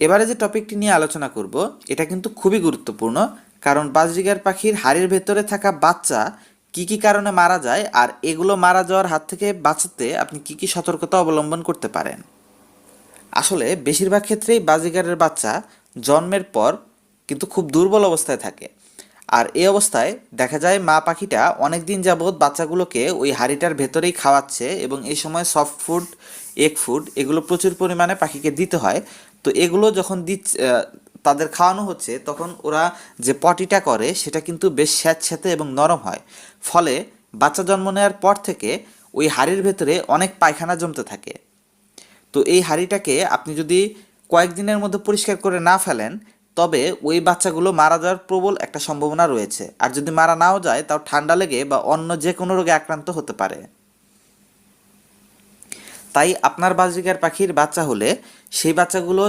এবারে যে টপিকটি নিয়ে আলোচনা করব এটা কিন্তু খুবই গুরুত্বপূর্ণ, কারণ বাজরিগার পাখির হাড়ির ভেতরে থাকা বাচ্চা কি কি কারণে মারা যায় আর এগুলো মারা যাওয়ার হাত থেকে বাঁচাতে আপনি কি কি সতর্কতা অবলম্বন করতে পারেন। আসলে বেশিরভাগ ক্ষেত্রেই বাজরিগারের বাচ্চা জন্মের পর কিন্তু খুব দুর্বল অবস্থায় থাকে, আর এই অবস্থায় দেখা যায় মা পাখিটা অনেক দিন যাবৎ বাচ্চাগুলোকে ওই হাঁড়িটার ভেতরেই খাওয়াচ্ছে এবং এই সময় সফট ফুড, এগ ফুড এগুলো প্রচুর পরিমাণে পাখিকে দিতে হয়। তো এগুলো যখন দিচ্ছে তাদের খাওয়ানো হচ্ছে, তখন ওরা যে পটিটা করে সেটা কিন্তু বেশ স্যাঁতস্যাঁতে এবং নরম হয়। ফলে বাচ্চা জন্ম নেওয়ার পর থেকে ওই হাঁড়ির ভেতরে অনেক পায়খানা জমতে থাকে। তো এই হাঁড়িটাকে আপনি যদি কয়েকদিনের মধ্যে পরিষ্কার করে না ফেলেন, তবে ওই বাচ্চাগুলো মারা যাওয়ার প্রবল একটা সম্ভাবনা রয়েছে। আর যদি মারা নাও যায়, তাও ঠান্ডা লেগে বা অন্য যে কোনো রোগে আক্রান্ত হতে পারে। তাই আপনার বাজরিগার পাখির বাচ্চা হলে সেই বাচ্চাগুলো